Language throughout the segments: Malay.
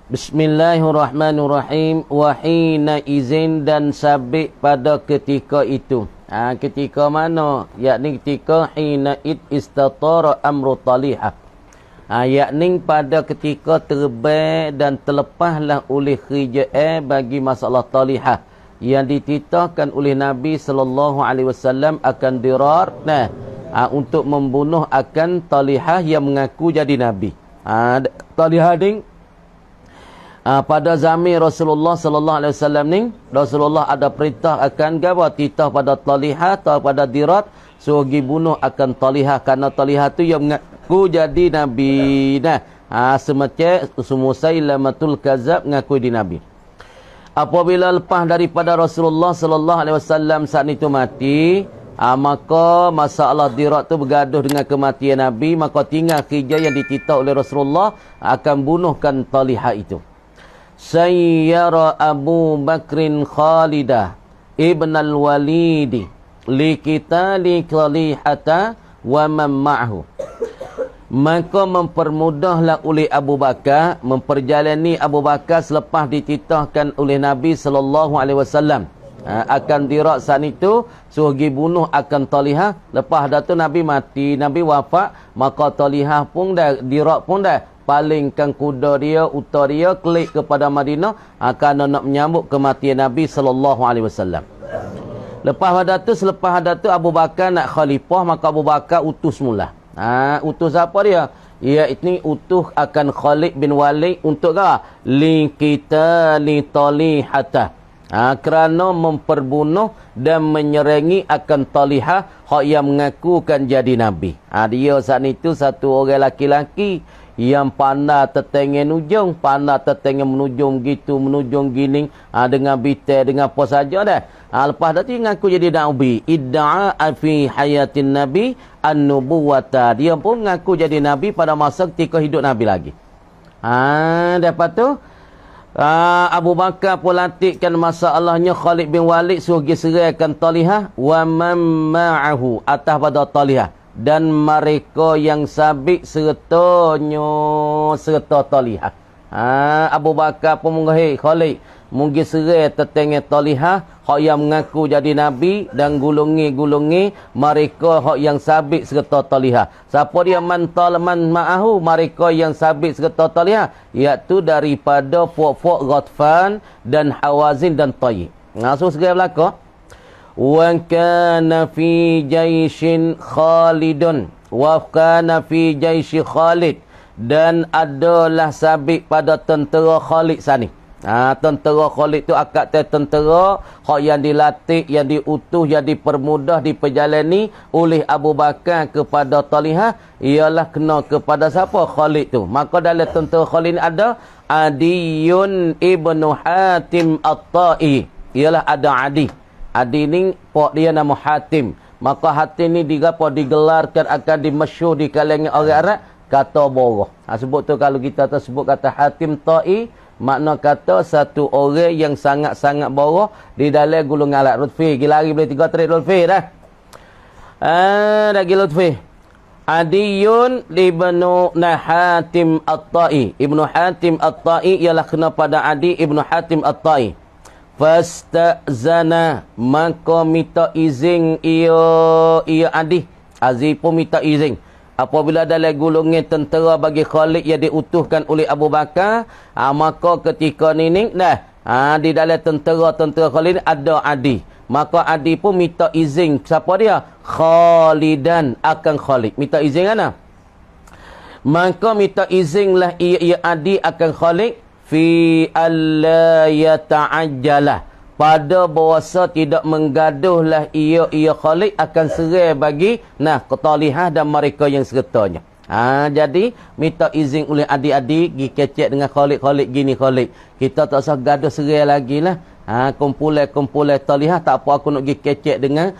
Bismillahirrahmanirrahim. Wahina izin dan sabik pada ketika itu. Ketika mana? Yakni ketika hina id istatara amru talihah. Yakni pada ketika terbang dan terlepaslah oleh khija'ah bagi masalah talihah yang dititahkan oleh Nabi sallallahu alaihi wasallam akan dirar untuk membunuh akan talihah yang mengaku jadi nabi. Talihah ni pada zaman Rasulullah sallallahu alaihi wasallam ni, Rasulullah ada perintah akan gawa titah pada talihah atau pada dirat suruh pergi bunuh akan talihah kerana talihah tu yang mengaku jadi nabi. Semacam Musailamatul Kadzab mengaku di nabi. Apabila lepas daripada Rasulullah sallallahu alaihi wasallam saat itu mati, maka masalah dirat tu bergaduh dengan kematian Nabi, maka tinggal kerja yang dititah oleh Rasulullah akan bunuhkan talihah itu. Sayyara Abu Bakrin Khalidah ibn al-Walid liqitali talihata wa man ma'ahu. Maka mempermudahlah oleh Abu Bakar, memperjalani Abu Bakar selepas dititahkan oleh Nabi sallallahu alaihi wasallam akan dirak saat itu suruh pergi bunuh akan talihah. Lepas dah tu Nabi mati, Nabi wafat, maka talihah pun dah, dirak pun dah palingkan kuda dia, uta dia klik kepada Madinah akan nak menyambut kematian Nabi sallallahu alaihi wasallam. Selepas dah tu Abu Bakar nak khalifah, maka Abu Bakar utus mula. Utus apa dia? Iaitu utus akan Khalid bin Walid untuk li kita li talihata. Kerana memperbunuh dan menyerangi akan talihah hak yang mengakukan jadi nabi. Dia saat itu satu orang laki-laki yang pandai tetengin ujung, pandai tetengin menujung gitu, menujung gini, dengan bitai, dengan apa saja dah. Lepas dah tu ngaku jadi nabi. Idda'a fi hayatin nabi an-nubuwata. Dia pun ngaku jadi nabi pada masa ketika hidup nabi lagi. Dapat tu Abu Bakar pun latihkan masalahnya Khalid bin Walid suruh pergi seraikan talihah wa man ma'ahu atas pada talihah dan mereka yang sabit serta talihah. Abu Bakar pun mengahir Khalid mungkin serai tetengah talihah hak yang mengaku jadi nabi dan gulungi mereka hak yang sabit serta talihah. Siapa dia man ma'ahu, mereka yang sabit serta talihah, iaitu daripada puak-puak Ghatfan dan Hawazin dan Tayyib. So serai belaka. Wa kana fi jaishin Khalidun wa kana fi jaishi Khalid, dan adalah sabit pada tentera Khalid sani. Tentera Khalid tu akad tentera hak yang dilatih, yang diutuh, yang dipermudah, diperjalani oleh Abu Bakar kepada talihah ialah kena kepada siapa? Khalid tu. Maka dalam tentera Khalid ni ada Adiyun ibnu Hatim At-Ta'i. Ialah ada Adi. Adi ni pak dia nama Hatim. Maka Hatim ni digelarkan akan dimasyhur di kalangan orang Arab kata boroh. Sebut tu kalau kita tersebut kata Hatim Ta'i, makna kata satu orang yang sangat-sangat boroh di dalam gulungan alat Lutfi. Gila lagi boleh 3 trik Lutfi dah. Dah gila Lutfi. Adiyun ibnu Hatim At-Ta'i. Ibnu Hatim At-Ta'i ialah kena pada Adi ibnu Hatim At-Ta'i. Fasta'zana, maka minta izin ia Adi. Aziz pun minta izin. Apabila dalam gulungan tentera bagi Khalid yang diutuhkan oleh Abu Bakar, maka ketika ni di dalam tentera Khalid ada Adi. Maka Adi pun minta izin. Siapa dia? Khalidan akan Khalid. Minta izin mana? Maka minta izinlah ia Adi akan Khalid fi alla yata'ajjala, pada bahasa tidak menggaduhlah ia Khalid akan serai bagi talihah dan mereka yang sertanya. Jadi minta izin oleh adik-adik pergi kecek dengan Khalid gini Khalid. Kita tak usah gaduh serai lagi lah. Kumpulan talihah tak apa, aku nak pergi kecek dengan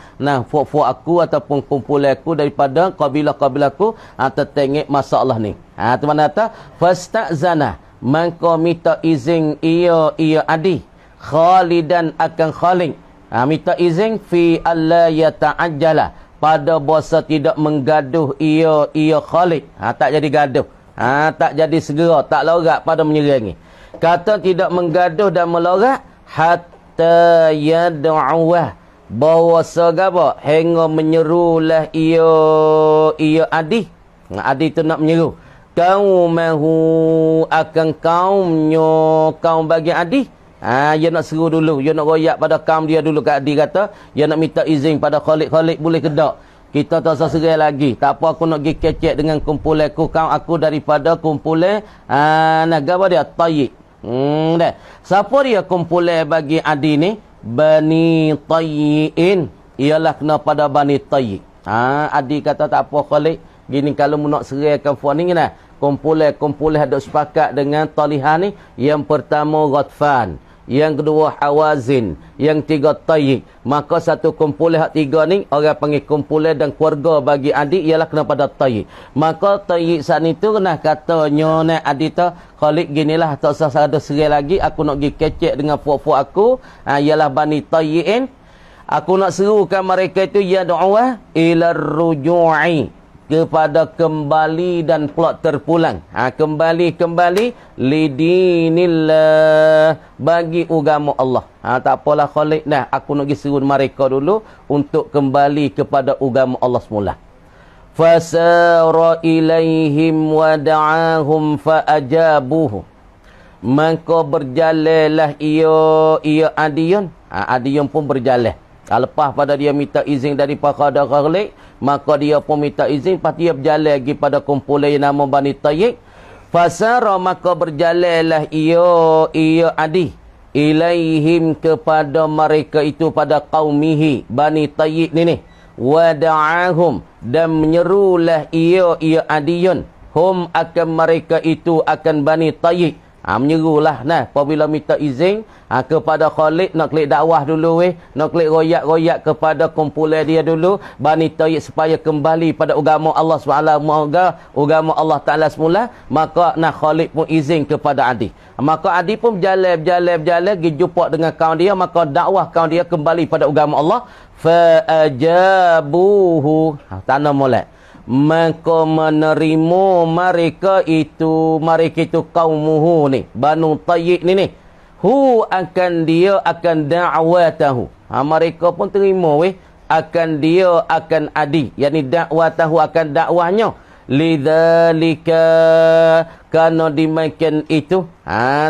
fuak-fuak aku ataupun kumpulan aku daripada kabilah-kabilah aku tertengik masalah ni. Tu mana kata fasta'zana, maka minta izin ia Adi Khalidan akan Khalid. Minta izin fi alla yata'ajjala, pada bahasa tidak menggaduh ia Khalid. Tak jadi gaduh. Tak jadi segera, tak lorak pada menyerangi. Kata tidak menggaduh dan melorak hatta yad'uwah. Bahawa segala hingga menyerulah ia adi. Adi tu nak menyeru. Qaumahu akan kaumnya, kaum bagi adi. Dia nak seru dulu, dia nak royak pada kaum dia dulu. Kat adi kata, dia nak minta izin pada Khalid boleh ke tak? Kita tak usah serai lagi. Tak apa aku nak pergi kecek dengan kumpulan aku, kaum aku daripada kumpulan negara dia Tayyib. Dah. Siapa dia kumpulan bagi adi ni? Bani Tayyin. Ialah kena pada Bani Tayyib. Adi kata tak apa Khalid. Gini kalau mu nak seraikan puan ni nah. Kumpulan ada sepakat dengan Talihah ni. Yang pertama Ghatfan. Yang kedua Hawazin. Yang tiga Tayyib. Maka satu kumpulan hak tiga ni orang panggil kumpulan dan keluarga bagi adik ialah kena pada Tayyib. Maka Tayyib saat itu kena katanya nak adik tu Khalid ginilah tak usah ada serai lagi. Aku nak pergi kecek dengan puak-puak aku. Ialah Bani Tayyin. Aku nak serukan mereka itu ya doa ila ruju'i. Kepada kembali dan pula terpulang. Kembali lidinillah. Bagi agama Allah. Tak apalah Khalid dah. Aku nak pergi seru mereka dulu. Untuk kembali kepada agama Allah semula. Fasara ilaihim wa da'ahum fa'ajabuhu. Maka berjalanlah ia Adiyun. Adiyun pun berjalan. Lepas pada dia minta izin daripada Khalid, maka dia pun minta izin, lepas dia berjalan lagi pada kumpulan yang nama Bani Tayyib. Fasara maka berjalanlah ia Adi ilaihim kepada mereka itu pada qaumihi Bani Tayyib ni. Wada'ahum dan menyerulah ia Adiyun hum akan mereka itu akan Bani Tayyib. Menyerulah nah apabila minta izin kepada Khalid nak klik dakwah dulu nak klik royak kepada kumpulan dia dulu Bani Tayyib supaya kembali pada agama Allah SWT, agama Allah Taala semula. Maka nak Khalid pun izin kepada Adi. Maka Adi pun berjalan pergi jumpa dengan kaum dia, maka dakwah kaum dia kembali pada agama Allah. Fa ajabuhu tanam molek. Maka menerima mereka itu kaumuhu ni Banu Tayyib ni hu akan dia akan da'watahu. Mereka pun terima akan dia akan Adi, yakni da'watahu akan dakwahnya. Lidzalika kana dimakan itu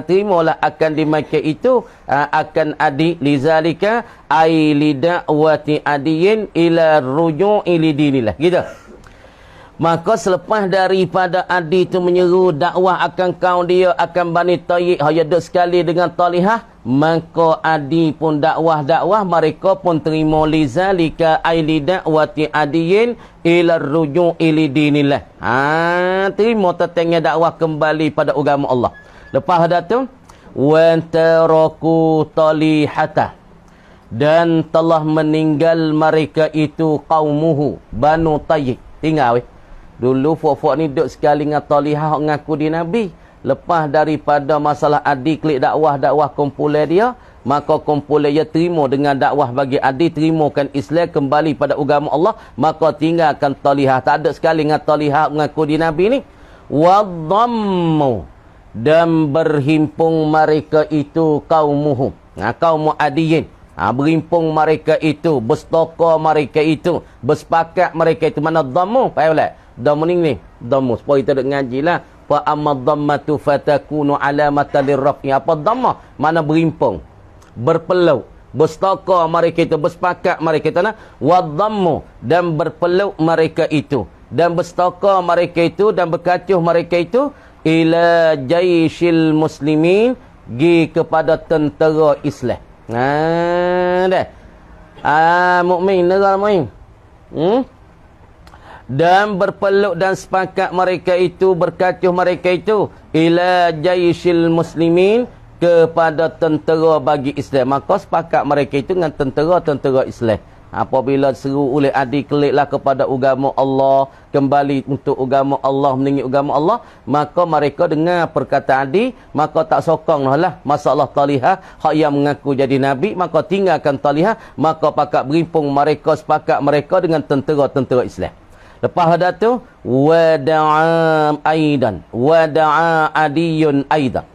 terimalah akan dimakan itu akan Adi. Lidzalika ai lida'wati adiyin ila ruju'i lidinillah gitu. Maka selepas daripada Adi itu menyeru dakwah akan kaum dia akan Bani Tayyib hayadak sekali dengan Talihah, maka Adi pun dakwah mereka pun terima lizalika aili dakwati adiyin ila ruju'i lidinillah. Terima tetangnya dakwah kembali pada agama Allah. Lepas dah tu wa taraku Talihata dan telah meninggal mereka itu kaumuhu Banu Tayyib. Tinggal dulu fok-fok ni duduk sekali dengan Talihah ngaku di Nabi. Lepas daripada masalah Adi klik dakwah kumpulan dia, maka kumpulan dia terima dengan dakwah bagi Adi, terimakan Islam kembali pada agama Allah, maka tinggalkan Talihah. Tak ada sekali dengan Talihah ngaku di Nabi ni. Wadhammu dan berhimpung mereka itu kaumuhum. Kaum Adiyin. Berhimpung mereka itu, berstokor mereka itu, bersepakat mereka itu. Mana dhammu? Faham tak? Dhammu ni dhammu. Supaya kita duk ngaji lah. Fa amma dhammatu fatakunu alamatan lirraf'i. Apa dhamma? Mana berhimpung, berpeluk, berstokor mereka itu, bersepakat mereka itu. Wa dhammu dan berpeluk mereka itu, dan berstokor mereka itu, dan berkacuh mereka itu ila jaisyil muslimin, gi kepada tentera Islam. Dah. Mukmin negara mukmin. Dan berpeluk dan sepakat mereka itu, berkacuh mereka itu ila jaisyil muslimin, kepada tentera bagi Islam. Maka sepakat mereka itu dengan tentera Islam. Apabila seru oleh Adi keliklah kepada agama Allah, kembali untuk agama Allah, meninggi agama Allah, maka mereka dengar perkataan Adi, maka tak sokong lah masalah Talihah hak yang mengaku jadi Nabi, maka tinggalkan Talihah, maka pakat berimpung mereka, sepakat mereka dengan tentera Islam. Lepas dah tu wada'a aidan, wada'a Adiyun aidan,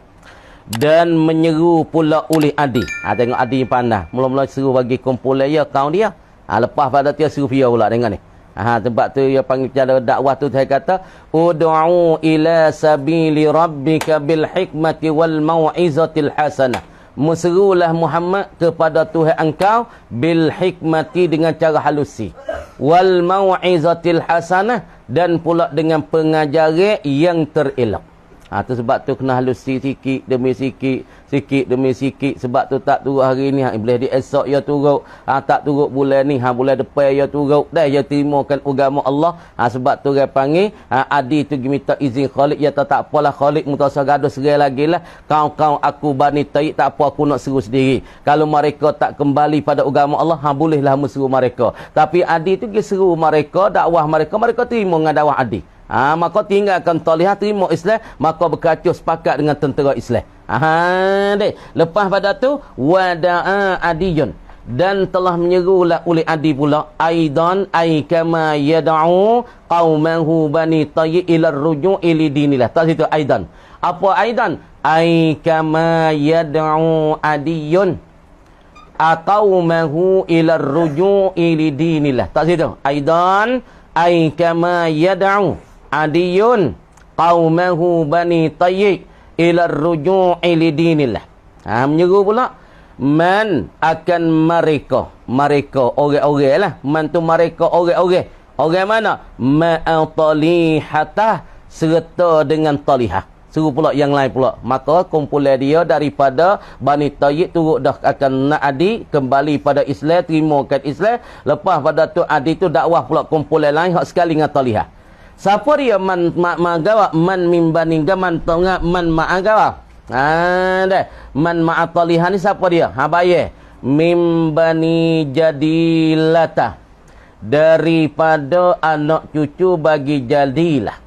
dan menyeru pula oleh Adi. Tengok Adi pandai. Mula-mula seru bagi kumpulan ya kaum dia. Lepas pada dia seru dia pula dengan ni. Tempat tu dia panggil cara dakwah tu saya kata ud'u ila sabili rabbika bil hikmati wal mau'izatil hasanah. Menserulah Muhammad kepada Tuhan engkau bil hikmati dengan cara halusi, wal mau'izatil hasanah dan pula dengan pengajaran yang terelok. Tu sebab tu kena halusi sikit demi sikit, sikit demi sikit. Sebab tu tak turut hari ni, boleh di esok ya turut. Tak turut bulan ni, bulan depan ya turut. Dah ya terimakan agama Allah. Sebab tu dia panggil Adi tu minta izin Khalid. Ya tak apalah Khalid mutasah gaduh serai lagi lah. Kau aku Bani Taib, tak apa aku nak seru sendiri. Kalau mereka tak kembali pada agama Allah, bolehlah menseru mereka. Tapi Adi tu dia seru mereka, dakwah mereka terima dengan dakwah Adi. Maka tinggalkan Talihah, terima Islam, maka berkacau sepakat dengan tentera Islam. Lepas pada tu wada'a Adiyun, dan telah menyerulah oleh Adi pula aidan ay kama yad'u qaumahu Bani Tayyib ila ar-ruju' ila dinillah. Tak situ aidan. Apa aidan? Ay kama yad'u Adiyun qaumahu ila ar-ruju' ila dinillah. Tak situ aidan ay kama yad'u Adiyun qaumahu Bani Tayyib ila ar-ruju' li dinillah. Menyeru pula man akan mereka orang-orang lah, man tu mereka orang-orang. Orang mana? Ma'atalihata, serta dengan Talihah. Seru pula yang lain pula. Maka kumpulan dia daripada Bani Tayyib turut dah akan nak Adi kembali pada Islam, terimakan Islam. Lepas pada tu Adi tu dakwah pula kumpulan lain hak sekali dengan Talihah. Siapa dia man ma'agawa? Man mimbani gaman tonga man ma'agawa. Man ma'atalihah ni siapa dia? Bayar. Mimbani Jadilata, daripada anak cucu bagi Jadilah.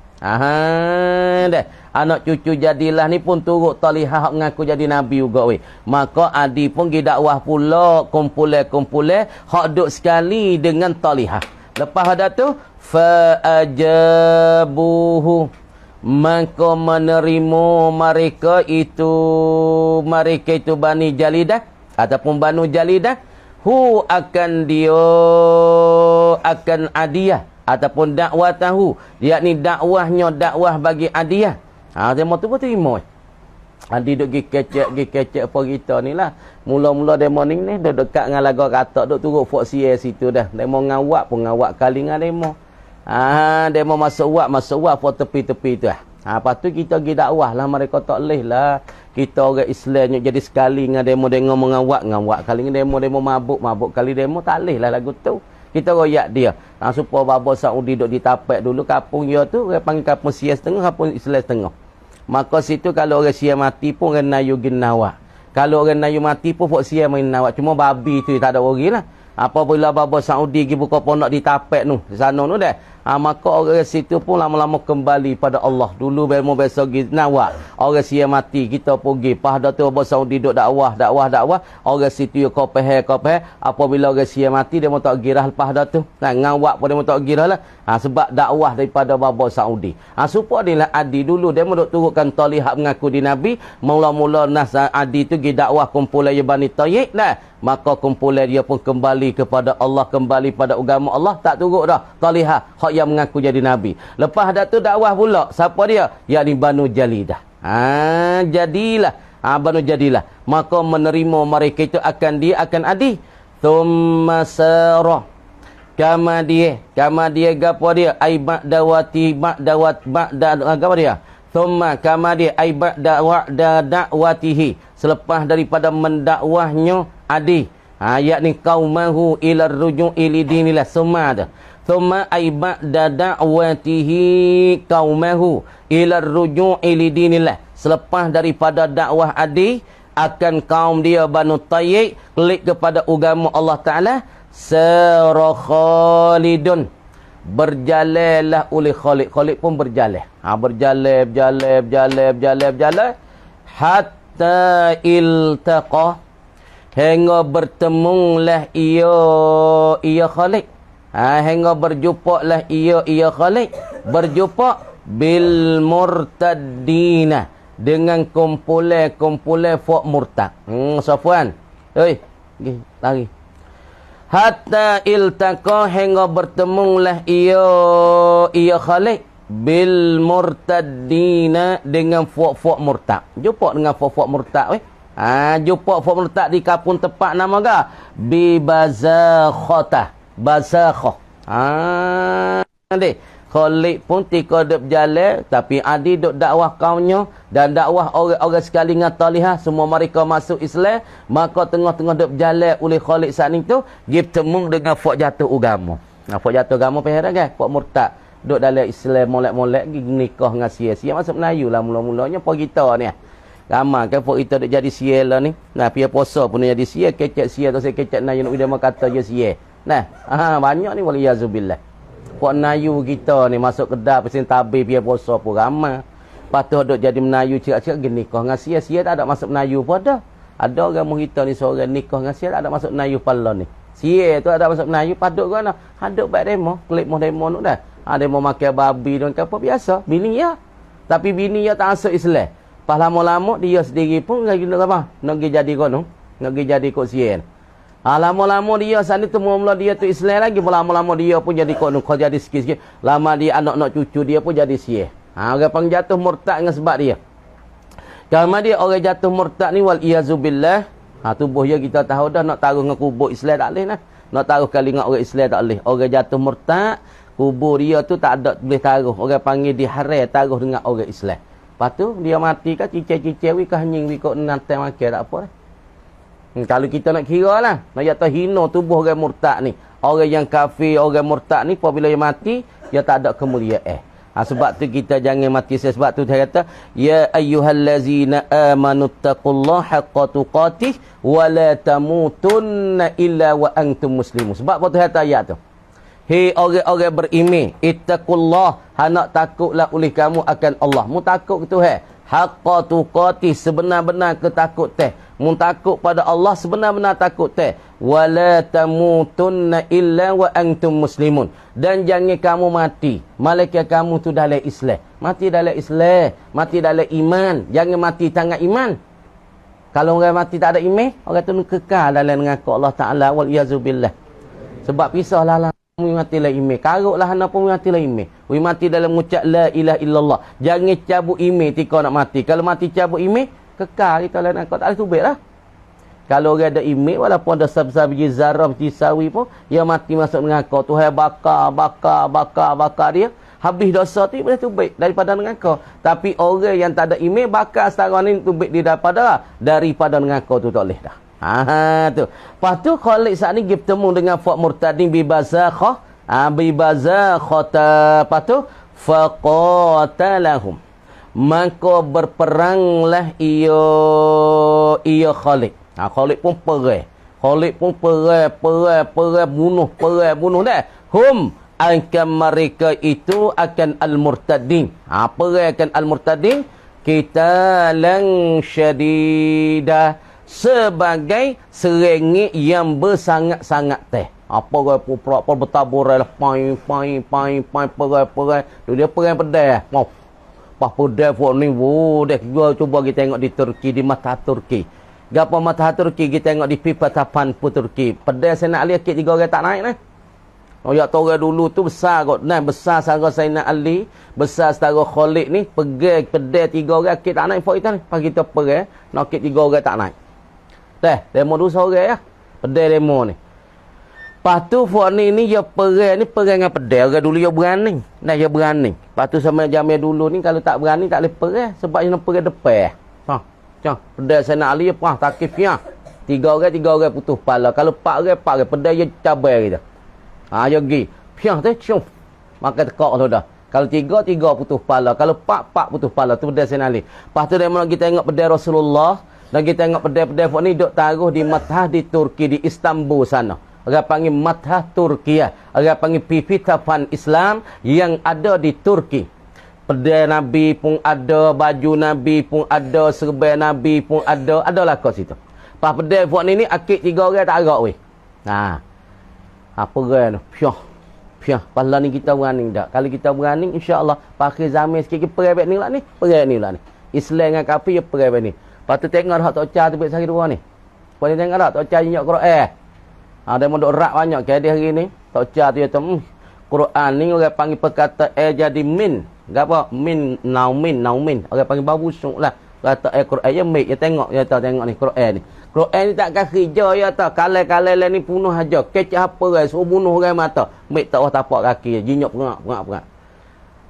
Anak cucu Jadilah ni pun turut Talihah mengaku jadi Nabi juga weh. Maka Adi pun pergi dakwah pula kumpulan hak duk sekali dengan Talihah. Lepas ada tu fa'ajabuhu, maka menerima mereka itu Bani Jalidah ataupun Banu Jalidah akan Adiyah ataupun dakwah tahu, yakni dakwahnya dakwah bagi Adiyah. Dia mau tu pun terima. Adi duk gi kecek apa kita ni lah. Mula-mula demo ni duk dekat dengan lagu katak, duk turut fok sia situ dah. Demo ngawak pun ngawak kali dengan demo. Demo masuk wak fok tepi-tepi tu lah. Lepas tu kita gi dakwah lah, mereka tak leh lah. Kita orang Islam jadi sekali dengan demo ngawak kali dengan demo mabuk kali demo tak leh lah lagu tu. Kita royak dia. Supaya babo Saudi duk ditapek dulu kapung dia tu, orang panggil kapung sia setengah, kapung Islam setengah. Maka situ kalau orang sia mati pun orang nayu ginawa. Kalau orang nayu mati pun fok sia main nawak. Cuma babi tu tak ada orang lah. Apabila babo Saudi pergi buka pondok di Tapek tu, di sana tu dah. Maka orang situ pun lama-lama kembali pada Allah. Dulu bemo besok pergi nawak. Orang sia mati kita pergi. Pada tu babo Saudi duk dakwah. Orang situ yo kopeh. Apabila orang sia mati dia mau tak girah lepas dah tu. Ngawak pun dia mau tak girah lah. Sebab dakwah daripada babo Saudi. Supaya dia lah Adi dulu dia mau duk turutkan Talihah mengaku di Nabi. Mula-mula nas Adi tu pergi dakwah kumpulan Bani Tayyib lah. Maka kumpulan dia pun kembali kepada Allah, kembali pada agama Allah, tak turut dah Talihah hak yang mengaku jadi Nabi. Lepas dah tu dakwah pula siapa dia? Yakni Banu Jalidah. Jadilah Banu Jadilah. Maka menerima mereka itu akan Adi. Thumma sarah kama dia gapo dia? Ai ba'dawati gapo dia? Thumma kama dia ai ba'dawatihi, selepas daripada mendakwahnya Adi, yakni qaumahu ila ar-ruju' ila dinillah. Thumma ay ba'da da'watihi qaumahu ila ar-ruju' ila dinillah, selepas daripada dakwah Adi akan kaum dia Banu Tayyib klik kepada agama Allah Taala, sara Khalidun, berjalanlah oleh Khalid pun berjalan. Berjalan hatta iltaqa, hingga bertemulah ia Khalid. Hingga berjumpa lah ia Khalid berjumpa bil murtaddina, dengan kumpulan fok murtad. Safwan. Oi, pergi lari. Hatta iltaqa hingga bertemulah ia Khalid bil murtaddina dengan fok murtad. Jumpa dengan fok murtad weh. Jumpa fok murtad di kapun tepat nama ke? Bi Bazakhah. Nanti Khalid pun tika duk berjalan, tapi Adi duk dakwah kaumnya dan dakwah orang-orang sekali dengan Talihah, semua mereka masuk Islam. Maka tengah-tengah duk berjalan oleh Khalid saat itu, dia bertemu dengan fok jatuh agama. Fok jatuh agama perhatian kan? Fok murtad duk dalam Islam molek-molek nikah dengan sia-sia masuk Melayu lah mula-mulanya pok kita ni. Ramai kan pok kita duk jadi sia lah ni. Nah, pia puasa pun jadi sia, kecek sia tu saya kecek Melayu nak dia kata je sia. Nah, banyak ni waliyazubillah. Puak Melayu kita ni masuk kedai pesin tabir biar puasa pun ramai. Lepas tu duk jadi Melayu cakap-cakap gini nikah dengan sia tak ada masuk Melayu pun ada. Ada orang kita ni seorang nikah dengan sia tak ada masuk Melayu pala ni. Sia tu ada masuk Melayu paduk ke mana? Haduk baik demo, klik mau demo nu dah. Demo makan babi dan apa biasa. Bini ya. Tapi bini ya tak masuk Islam. Pas lama-lama dia sendiri pun nak apa? Nak jadi kono. Nak jadi kok sia. Lama-lama dia sana tu mula dia tu Islam lagi, lama-lama dia pun jadi kau jadi sikit-sikit. Lama dia anak-anak cucu dia pun jadi sia. Orang pang jatuh murtad dengan sebab dia. Kalau dia orang jatuh murtad ni wal iyazubillah, tubuh dia kita tahu dah nak taruh dengan kubur Islam tak boleh nah. Nak taruh kali dengan orang Islam tak boleh. Orang jatuh murtad, kubur dia tu tak ada boleh taruh. Orang panggil diharam taruh dengan orang Islam. Lepas tu dia mati kan cicir-cicir wi kah nying wi kok nantai makan tak apa dah. Kalau kita nak kira lah, nak jatuh hina tubuh orang murtad ni. Orang yang kafir, orang murtad ni, apabila dia mati, dia tak ada kemuliaan. Sebab tu kita jangan mati. Sebab tu dia kata, Ya ayyuhallazina amanu taqullaha haqqa tuqatih wa la tamutunna illa wa antum muslimun. Sebab apa tu kata ayat tu? Hei orang-orang beriman, ittaqullah, hendak takutlah oleh kamu akan Allah. Mu takut ke Tuhan? Haqqa tuqatih, sebenar-benar ketakut teh. Mu takut pada Allah sebenar-benar takut teh. Wala tamutunna illa wa antum muslimun. Dan jangan kamu mati malaikat kamu tu dalam Islam. Mati dalam Islam, mati dalam iman. Jangan mati tangan iman. Kalau orang mati tak ada iman, orang tu kekal dalam mengaku Allah Taala wal iyazubillah. Sebab pisahlah lah mati dalam iman. Karuklah hana pun mati dalam iman. We mati dalam mengucap la ilaha illallah. Jangan cabut iman tika nak mati. Kalau mati cabut iman, kekal kita dalam mengaku tak boleh tubik lah. Kalau orang ada imej, walaupun ada sab-sab biji zarah, biji sawi pun, dia mati masuk mengaku. Tuhan bakar dia. Habis dosa tu boleh tubik daripada mengaku. Tapi orang yang tak ada imej, bakar setara ni tubik dia daripada mengaku tu tak boleh dah. Tu. Lepas tu Khalid saat ni dia bertemu dengan fak murtadin bi Bazakhah. Bi Bazakhah. Lepas tu faqatalahum. Maka berperanglah ia Khalid. Khalid pun perang. Bunuh dah. Hum akan mereka itu akan al-murtadin. Perang akan al-murtadin. Kita lang syadidah. Sebagai serengit yang bersangat-sangat teh. Apa bertabur lah. Perang. Dia perang pedai. Pas pedai buat ni. Cuba kita tengok di Turki. Di mata Turki. Gapa mata Turki kita tengok di pipa tapan pu Turki. Pedai saya nak lihat tiga orang tak naik nah. Orang tu orang dulu tu besar kot. Nah, besar setara Sayyidina Ali, besar setara Khalid ni, pergi pedai tiga orang kit tak naik fok kita ni. Pas kita pergi, nak kit tiga orang tak naik. Demo dua seorang ya. Pedai demo ni. Lepas tu fok ni dia pergi dengan pedai. Orang dulu dia berani. Nah, dia berani. Lepas tu sama jamnya dulu ni kalau tak berani tak boleh pergi sebab dia nak pergi depan. Pedai Sayyidina Ali apa takif ya. Tiga orang putus kepala. Kalau empat orang pedai dia cabai kita. Dia pergi. Piang tu cium. Maka tekak tu dah. Kalau tiga putus kepala. Kalau empat putus kepala. Tu pedai Sayyidina Ali. Lepas tu dia kita tengok pedai Rasulullah. Dan kita tengok pedai-pedai ni duk taruh di Mathah di Turki, di Istanbul sana. Orang panggil Mathah Turkiya. Orang panggil Pipitapan Islam yang ada di Turki. Pedai Nabi pun ada, baju Nabi pun ada, serbai Nabi pun ada. Adalah kau situ. Pas pedai buat ni akik tiga orang tak agak weh. Apa orang tu? Piah. Pasal ni kita berani tak? Kalau kita berani, insya-Allah, pakai zaman sikit perang ni lah ni. Perang ni lah ni. Islam dengan kafir, dia perang ni. Lepas tu tengok hak Tok Cha tu baik sehari dua ni. Lepas ni tengok tak, Tok Cha injak Quran. Dia mondok rak banyak ke dia hari ni. Tok Cha tu kata, Quran ni orang panggil perkata jadi min. Apa? Naumin. Orang panggil babusuk lah. Kata Quran ya mik, ya tengok tengok ni Quran ni. Quran ni tak kaki je ya tak. Kalai-kalai ni bunuh aja. Kecah apa guys, suruh bunuh orang mata. Mik tak tapak kaki, jinyok perak.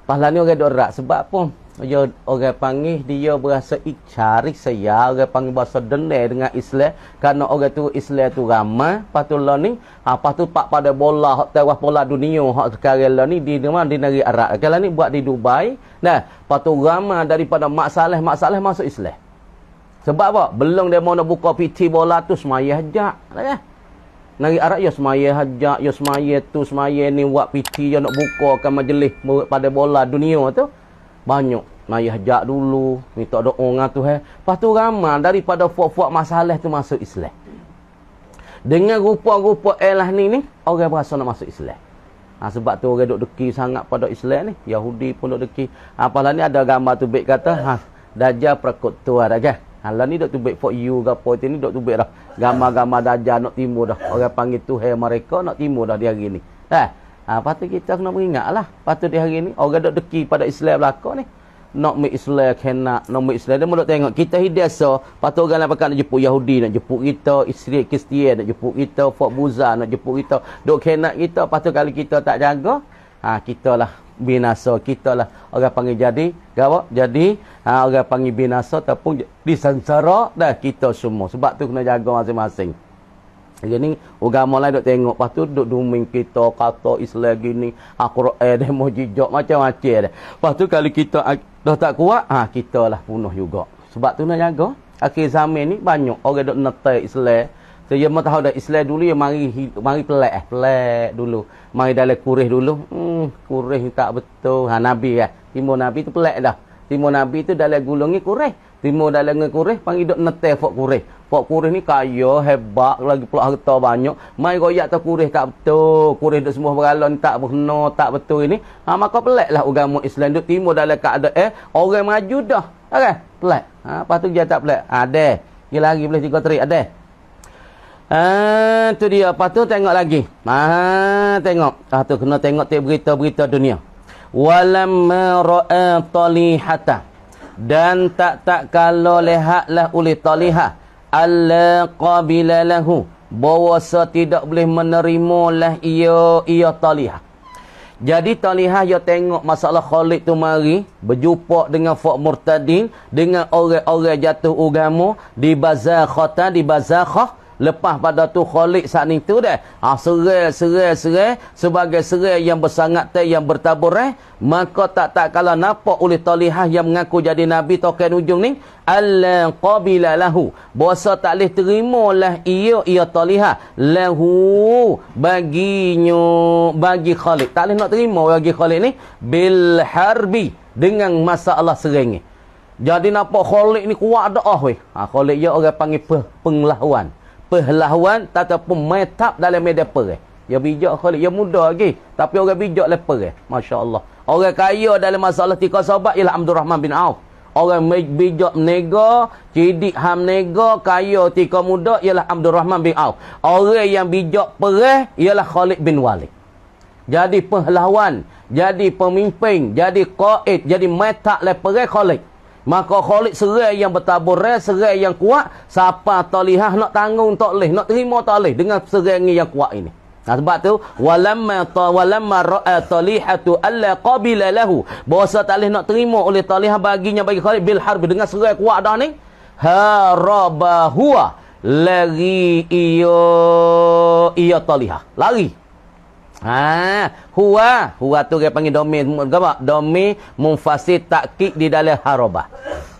Pahala ni orang dok rak sebab apa? Dia orang panggil dia berasa cari saya, orang panggil bahasa dendai dengan Islam kerana orang tu Islam tu ramai. Patutlah ni lepas tu pak pada bola hak tewas bola dunia hak sekarang lah ni di mana di negeri Arab. Kalau ni buat di Dubai. Nah, patut ramai daripada masalah masuk Islam. Sebab apa? Belum dia mau nak buka PT bola tu semaya hajak. Kan? Negeri Arab ya semaya hajak, ya semaya tu semaya ni buat PT dia nak bukakan majlis pada bola dunia tu. Banyak maya hajak dulu, minta doa dengan Tuhan. Lepas tu ramai daripada fuak-fuak masalah tu masuk Islam. Dengan rupa-rupa elah ni orang berasa nak masuk Islam. Sebab tu orang duk deki sangat pada Islam ni. Yahudi pun duk deki. Apalah ni ada gambar tu baik kata, Dajjal perakut tua Dajjal. Lah ni duk tu baik for you ke apa ni duk tu baik dah. Gambar-gambar Dajjal nak timur dah. Orang panggil Tuhan mereka nak timur dah di hari ni. Lepas tu kita kena beringatlah. Lepas tu di hari ni orang duk deki pada Islam belakang ni. Nak make Islam kena, nak make Islam. Dia mau tengok kita hidayah. Lepas tu orang lain pakai nak jemput Yahudi, nak jemput kita, Isteri Kristian, nak jemput kita, Fok Buza, nak jemput kita. Duk kena kita. Lepas tu kalau kita tak jaga, kita lah binasa. Kita lah orang panggil jadi, gawak? Jadi, orang panggil binasa ataupun disansara dah kita semua. Sebab tu kena jaga masing-masing. Jadi ni agama lain duk tengok, lepas tu duk duming kita kata Islam gini, Quran dia mau jijak macam-macam dah. Lepas tu kalau kita dah tak kuat, kita lah bunuh juga. Sebab tu nak jaga. Akhir zaman ni banyak orang duk netai Islam. Saya mau tahu dah Islam dulu ya mari pelik dulu. Mari dalam kurih dulu. Kurih tak betul. Nabi kan. Timur Nabi tu pelik dah. Timur Nabi tu dalam gulungi kurih. Timur dalam kurih panggil duk netai fok kurih. Fok kurih ni kaya, hebat, lagi pula harta banyak. Mai royak tu kurih tak betul. Kurih duk semua beralon tak benar, tak betul ini. Maka peliklah agama Islam duk timur dalam keadaan orang maju dah. Okey, pelik. Lepas tu dia tak pelik. Ada. Dia lagi boleh 3 trik ada. Tu dia. Lepas tu tengok lagi. Tengok. Tu kena tengok berita-berita dunia. Walamma ra'a talihata. Dan tak kalau lihatlah oleh talihah alla qabila lahu bahwasa tidak boleh menerima lah ia talihah. Jadi talihah dia tengok masalah Khalid tu mari berjumpa dengan fak murtadin, dengan orang-orang jatuh agama di Bazakhah. Lepas pada tu Khalid saat ni tu dah. Serai sebagai serai yang bersangat yang bertabur maka tak kala nampak oleh talihah yang mengaku jadi nabi token ujung ni alla qabila lahu. Bahasa tak boleh terimalah ia talihah lahu bagi Khalid. Tak boleh nak terima bagi Khalid ni bil harbi dengan masalah serang ni. Jadi nampak Khalid ni kuat dah weh. Khalid dia orang panggil Pahlawan ataupun metap dalam medan perang. Dia bijak Khalid, dia muda lagi. Tapi orang bijak lepas perang. Masya Allah. Orang kaya dalam masalah tiga sahabat ialah Abdul Rahman bin Auf. Orang bijak menega, cidik ham nega, kaya tiga muda ialah Abdul Rahman bin Auf. Orang yang bijak perang ialah Khalid bin Walid. Jadi pahlawan, jadi pemimpin, jadi qaid, jadi metap lepas perang Khalid. Maka Khalid serai yang bertabur, serai yang kuat. Siapa talihah nak tanggung tak boleh, nak terima tak boleh dengan serai yang kuat ini. Sebab tu walamma ra'a talihatu alla qabila lahu. Bahasa tak boleh nak terima oleh talihah bagi Khalid bil harb dengan serai kuat dah ni. Haraba huwa lari ia talihah. Lari. Huwa tu dia panggil domain apa? Domain munfasil takkid di dalam harabah.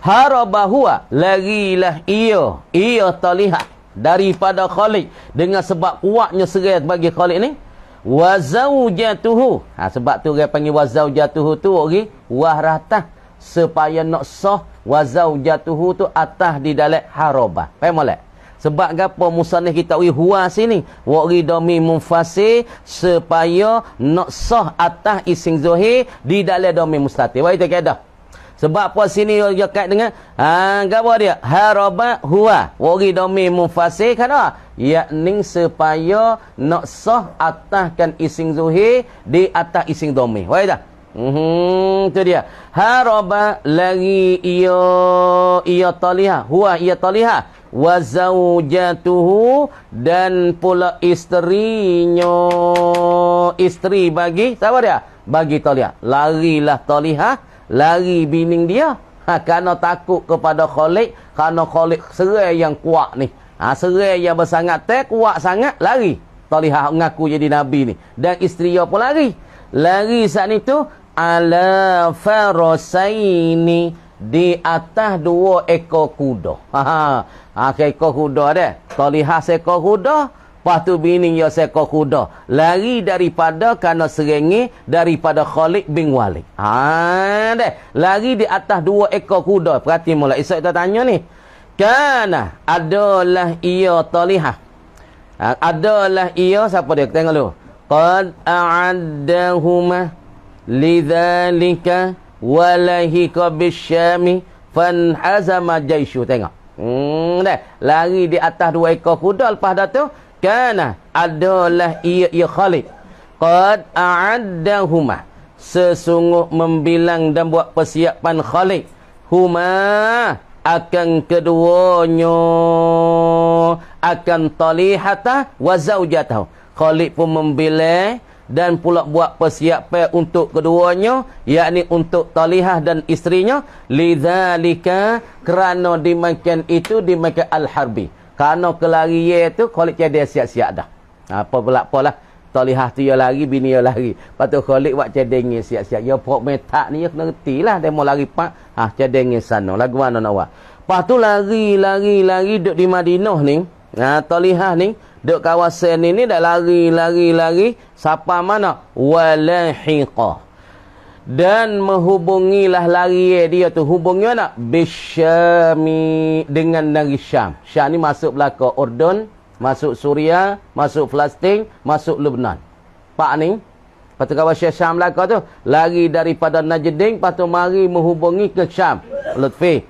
Harabah huwa larilah ia talihah daripada Khalid dengan sebab kuatnya serai bagi Khalid ni. Wa zaujatuhu. Sebab tu dia panggil wa zaujatuhu tu wahratah supaya nak sah wa zaujatuhu tu atas di dalam harabah. Faham tak? Sebab gapo musannif kita huwa sini wa ridami munfasih supaya nak sah atas isim zahir di dalam domain mustatir. Wah itu kaedah. Sebab apa sini dia kait dengan apa dia? Haraba huwa. Wari domi mufasir kan yakni supaya nak sah ataskan ising zuhir di atas ising domi. Wai dah. Tu dia. Haraba lagi ia taliha. Huwa ia taliha. Wa zaujatuhu dan pula isterinya. Isteri bagi siapa dia? Bagi taliha. Larilah taliha, lari bining dia. Kerana takut kepada Khalid, kerana Khalid serai yang kuat ni. Serai yang bersangat kuat sangat, lari. Taliha mengaku jadi nabi ni. Dan isteri dia pun lari. Lari saat itu ala farasaini, di atas 2 ekor kuda. Ekor kuda dia. Taliha seekor kuda, lepas tu bini dia seekor kuda. Lari daripada kerana serengi daripada Khalid bin Walid. Deh. Lari di atas 2 ekor kuda. Perhati mula. Esok kita tanya ni. Kana adalah ia Taliha. Adalah ia siapa dia? Tengok dulu. Qad a'addahuma lidzalika walahika bisyami fanhazama jaishu. Tengok. Dah. Lari di atas 2 ekor kuda. Lepas dah tu kana adalah ia Khalid. Qad a'addahuma, sesungguh membilang dan buat persiapan Khalid huma akan keduanya, akan Talihata wa zaujatahu. Khalid pun membilang dan pula buat persiapan untuk keduanya, yakni untuk Talihah dan isterinya, lidzalika, kerana dimakan itu dimakan al-harbi, kerana kelarian itu Khalid tiada siap-siap dah. Apalah Talihah tu dia lari, bini dia lari. Lepas tu Khalid buat cadengin siap-siap. Ya pok metak ni dia kena reti lah. Dia mau lari pak. Cadengin sana. Lagu mana nak buat. Lepas tu lari duduk di Madinah ni. Talihah ni duduk kawasan ni dah lari. Siapa mana? Walahiqah. Dan menghubungilah lari dia tu. Hubungi mana? Bisyami, dengan dari Syam. Syam ni masuk belakang Urdun, masuk Suria, masuk Palestin, masuk Lebanon. Pak ni, lepas tu kawasan Syam belakang tu, lari daripada Najdin, lepas tu mari menghubungi ke Syam. Lutfi.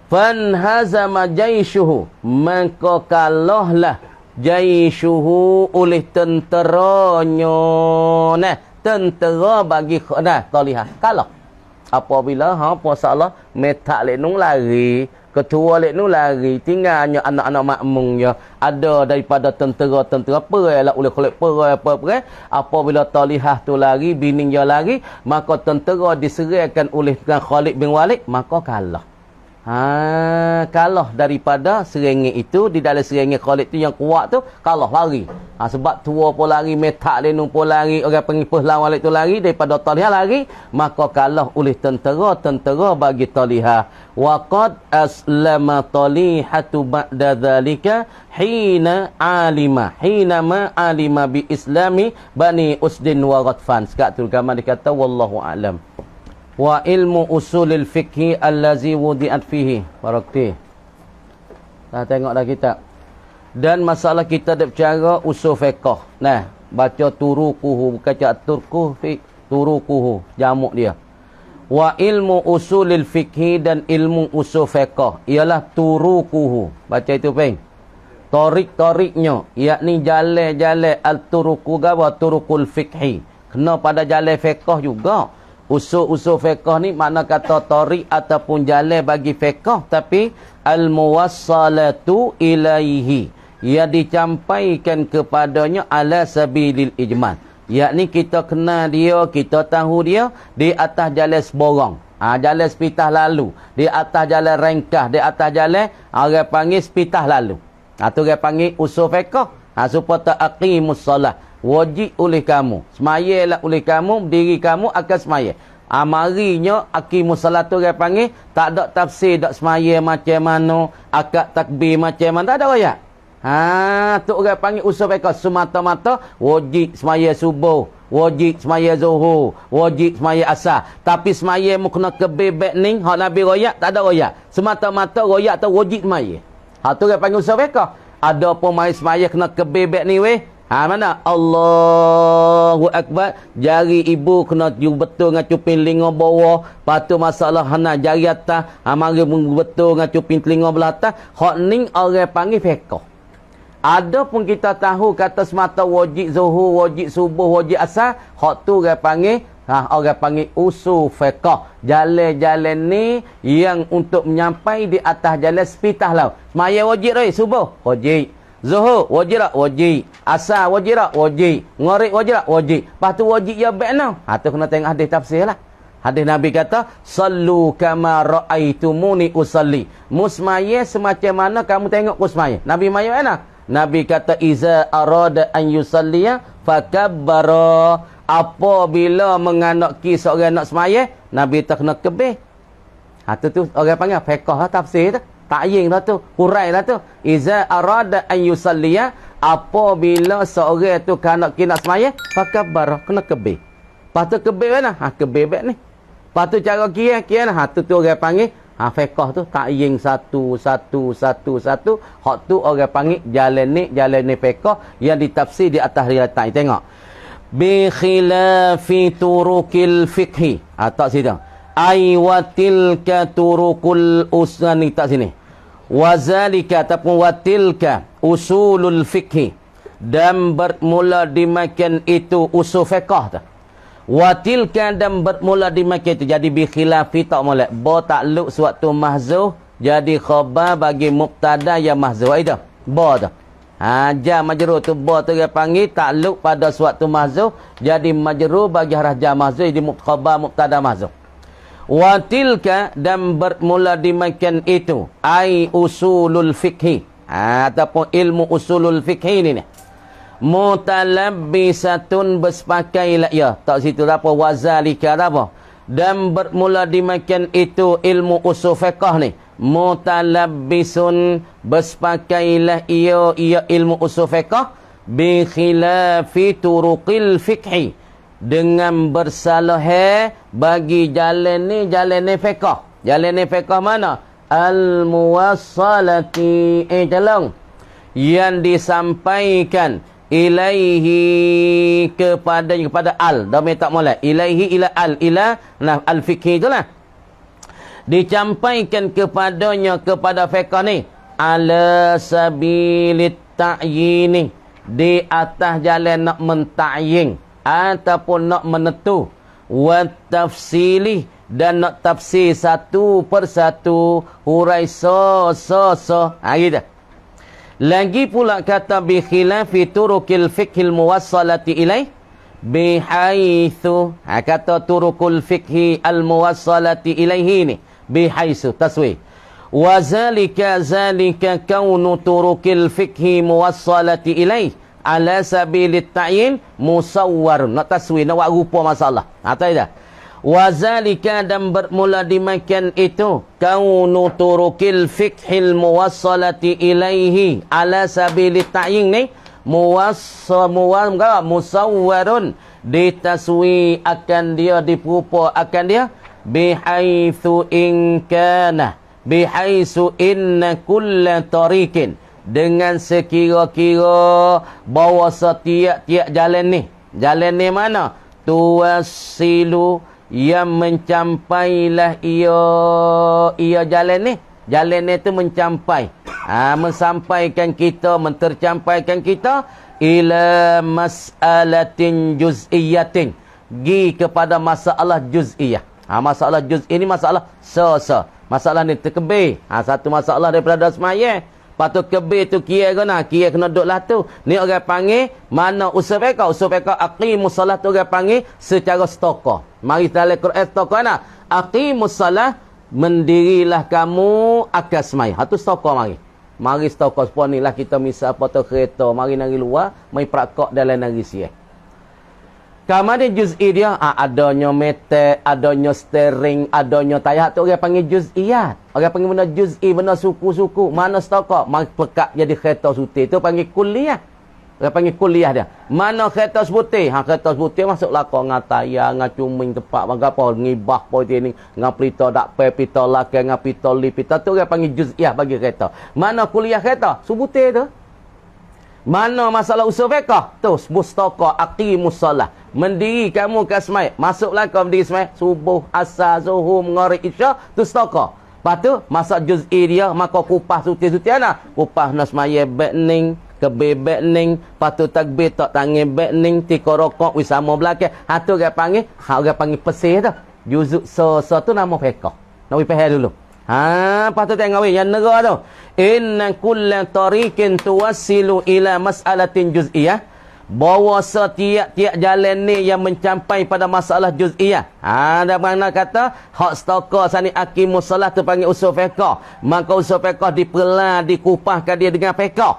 Fanhazama jaishuhu, maka kalahlah jaishuhu oleh tenteranya. Nah, tentera bagi Talihah kalah. Apabila puasa Allah metak leknung lari, ketua leknung lari, tinggalnya anak-anak makmumnya ada daripada tentera-tentera perailah oleh Khalid perai. Apabila Talihah tu lari, bini dia lari, maka tentera diserahkan oleh Khalid bin Walid, maka kalah. Kalah daripada serengi itu. Di dalam serengi Khalid tu yang kuat tu, kalah lari. Sebab tua pun lari, metak lenung pun lari, orang pengipus lawan Walid tu lari, daripada Talihah lari, maka kalah oleh tentera bagi Talihah. Wa qad aslama Talihatu ba'da dhalika hina ma alima bi islami bani Usdin wa Ghatfan. Sekat tu gambar dikata wallahu a'lam. Wa ilmu usulil fiqhi allazi wudi'at fihi. Barakti. Dah tengok dah kitab. Dan masalah kita ada bercara usul fiqh. Nah, baca turukuhu, bukan cak turukuhu, jamuk dia. Wa ilmu usulil fiqhi, dan ilmu usul fiqh ialah turukuhu. Baca itu peng. Torik-toriknya, yakni jalan-jalan al-turuku gawa turukul fiqhi. Kena pada jalan fiqh juga. Usul-usul fiqh ni makna kata tarik ataupun jalan bagi fiqh, tapi al-muwassalatu ilaihi, ia dicampaikan kepadanya ala sabilil ijmal, yakni kita kenal dia, kita tahu dia di atas jalan seborang, jalan sepitah lalu, di atas jalan rengkah, di atas jalan orang panggil sepitah lalu. Tu orang panggil usul fiqh. Supaya taqimus solat, wajib oleh kamu, semayalah oleh kamu, diri kamu akan semaya. Amarinya aqimus solat tu orang panggil, tak ada tafsir dak semaya macam mana, akad takbir macam mana, tak ada ayat. Tu orang panggil usul fiqh. Semata-mata wajib semaya subuh, wajib semaya zuhur, wajib semaya asar. Tapi semaya mu kena kebebek ni, hak Nabi royak, tak ada royak. Semata-mata royak tu wajib semaya. Tu orang panggil usul fiqh. Ada pun mai semaya kena kebebek ni weh. Mana? Allahu Akbar. Jari ibu kena betul dengan cuping telinga bawah. Lepas tu masalah hana jari atas. Mari betul dengan cuping telinga belah atas. Hak ni orang panggil fiqh. Ada pun kita tahu kata semata wajib zuhur, wajib subuh, wajib asar. Hak tu orang panggil orang panggil usul fiqh. Jalan-jalan ni yang untuk menyampai di atas jalan sepitah lah. Semaya wajib rai subuh, wajib. Zuhur wajib tak? Wajib. Asar wajib tak? Wajib. Ngorek wajib tak? Wajib. Lepas tu wajib ya baikna. Tu kena tengok hadis tafsir lah. Hadis Nabi kata, sallu kama ra'aitumuni usalli. Musmaya semacam mana kamu tengok ku semaya. Nabi maya mana? Nabi kata, iza arada an yusalliya fakabbara. Apabila menganaki seorang nak semaya, Nabi tak kena kebih. Tu orang panggil fiqh lah tafsir tu. Ta'yin lah tu, hurai lah tu. Iza arada an yusalliya, apabila seorang tu nak semaya, fakabbar, kena kebih. Lepas tu kebih mana? Kebih baik ni. Lepas tu cara kira nah. Tu orang panggil fiqh tu ta'yin satu. Hak tu orang panggil jalan ni fiqh yang ditafsir di atas riwayat. Tengok. Bi khilafi turukil fiqhi. Tak situ. Ai wa tilka turukul usani tak sini. Wazalika ataupun watilka usulul fikhi, dan bermula dimakan itu usul fiqh tu. Watilka dan bermula dimakan itu jadi bi khilafi tak molek ba takluk suatu mahzuh jadi khabar bagi mubtada yang mahzuh itu ba tu. Jar majrur tu ba tu dia panggil takluk pada suatu mahzuh jadi majrur bagi harah jar mahzuh jadi khabar mubtada mahzuh. Watilka dan bermula dimakan itu ai usulul fikhi ataupun ilmu usulul fikhi ni mutalabbisatun bersepakai lah ya tak situ apa wazalika apa dan bermula dimakan itu ilmu usul fiqh ni mutalabbisun bersepakai lah ia ilmu usul fiqh bi khilafi turuqil fikhi dengan bersalah bagi jalan ni fiqh. Jalan ni fiqh mana? Al-muwassalati jalan yang disampaikan ilaihi kepada al. Dhamir tak molek. Ilaihi ila al ila nah al-fiqhi itulah. Disampaikan kepadanya kepada fiqh ni ala sabilit ta'yini di atas jalan nak menta'yin ataupun nak menentu wa tafsili dan nak tafsir satu persatu hurai so gitu. Lagi pula kata bi khilafi turukil fiqhil muwassalati ilaih bihaitsu kata turukul fiqhi al muwassalati ilaihi ni bihaitsu taswih wa zalika kaunu turukil fiqhi muwassalati ilaih ala sabilit ta'yin musawwar nak taswir nak buat rupa masalah tahu dah wazalika dan bermula dimakan itu kaunu turukil fiqhil muwassalati ilaihi ala sabilit ta'yin ni musawwarun ditaswi akan dia diperupa akan dia bihaitsu in kana bihaitsu inna kulla tariqin dengan sekira-kira bahawa setiap-tiap jalan ni mana tuwasilu yang mencampailah ia jalan ni tu mencapai mensampaikan kita mentercampaikan kita ila mas'alatin juz'iyatin gi kepada masalah juz'iyah masalah juz'i ni masalah masalah ni terkebir satu masalah daripada semaya. Patut kebir tu kira kena duduk lah tu. Ni orang panggil mana usul fiqh. Usul fiqh aqimus salat tu orang panggil secara stokah. Mari dalam Quran stokah nak. Aqimus salat mendirilah kamu akan semai. Tu stokah mari. Mari stokah sepon ni lah kita misal potong kereta. Mari nari luar. Mari prakok dalam nari siap. Kemudian juz'i dia, adanya metek, adanya steering, adanya tayar tu orang panggil juz'iyat. Orang panggil benda juz'i, benda suku-suku. Mana stokok? Mari pekat jadi kereta suti. Itu panggil kuliah. Orang panggil kuliah dia. Mana kereta seputih? Kereta seputih masuk lakar dengan tayar, dengan cuming tepat, apa, ngibah pun ini, dengan pelita dakpe, pelita lakai, dengan pelita li, pelita tu orang panggil juz'iyah bagi kereta. Mana kuliah kereta? Seputih tu. Mana masalah usul fiqh? Tu mustaqah aqimus solah. Mendiri kamu ke semai. Masuklah kau mendiri semai. Subuh, asar, zuhur, maghrib, isyak. Tu mustaqah. Lepas tu, masak juz'i dia. Maka kupah suti-suti ana. Kupah nas maya bekning. Kebe bekning. Lepas tu takbir tak tangan bekning. Tika rokok. Wisama belakang. Hatu orang panggil. Orang panggil pesih tu. Juzuk so tu nama fiqh. Nak pergi dulu. Lepas tu tengok yang negara tu. Inna kulla tariqin tuwassilu ila mas'alatin juz'iyah. Bahawa setiap-tiap jalan ni yang mencapai pada masalah juz'iyah. Ada mana kata, hak stokor sani aqimus salah tu panggil usul fiqh. Maka usul fiqh diperlah, dikupahkan dia dengan fiqh.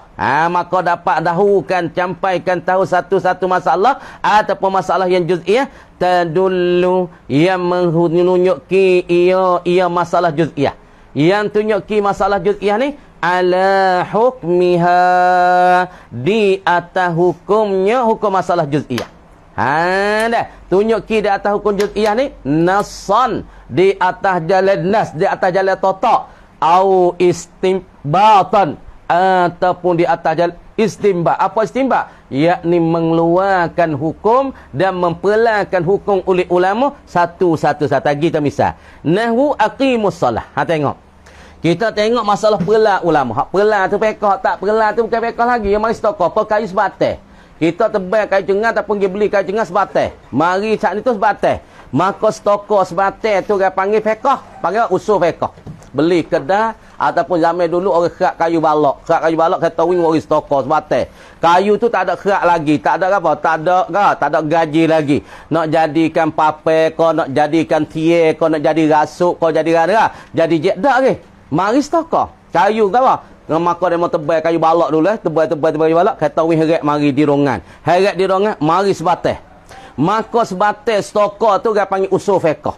Maka dapat dahukan, campaikan tahu satu-satu masalah ataupun masalah yang juz'iyah. Tadullu yang menunjuki ia masalah juz'iyah. Yang tunjuki masalah juz'iyah ni ala hukmiha, di atas hukumnya hukum masalah juz'iyah. Dah tunjuki di atas hukum juz'iyah ni nasan, di atas jalan nas, di atas jalan totok, au istimbatan, ataupun di atas jalan istimbat. Apa istimbat? Yakni mengeluarkan hukum dan memperlakan hukum oleh ulama satu-satu. Kita misal nahwu aqimus salah. Tengok. Kita tengok masalah perlah ulama. Hak perlah tu fiqh, tak perlah tu bukan fiqh lagi. Yang mari stokor, apa kayu sebatas. Kita tebal kayu cengas ataupun pergi beli kayu cengas sebatas. Mari saat ni tu sebatas. Maka stokor sebatas tu orang panggil fiqh, panggil usul fiqh. Beli kedai ataupun zaman dulu orang kerak kayu balak. Kerak kayu balak kata wing orang stokor sebatas. Kayu tu tak ada kerak lagi, tak ada apa? Tak ada gaji lagi. Nak jadikan papai kau, nak jadikan tie kau, nak jadi rasuk kau, jadi rara, jadi jedak ke? Mari stokor. Kayu ke apa? Maka dia mau tebal kayu balak dulu. Tebal kayu balak. Kata wih heret mari di rongan. Heret di rongan, mari sebatas. Maka sebatas stokor tu dia panggil usul fiqh.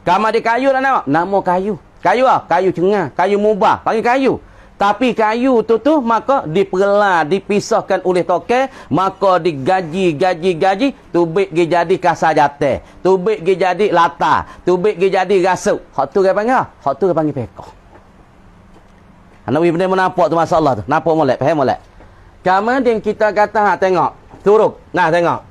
Kamu ada kayu tak nama? Nama kayu. Kayu apa? Kayu cengar. Kayu mubah. Panggil kayu. Tapi kayu tu maka diperlah, dipisahkan oleh toke. Maka digaji. Tubik gi jadi kasar jatah. Tubik gi jadi lata. Tubik gi jadi rasuk. Hak tu dia panggil apa? Hak tu dia panggil fiqh. Nabi benar menampak tu masalah tu. Nampak molek, faham molek. Kemudian kita kata, tengok. Turuk. Nah, tengok.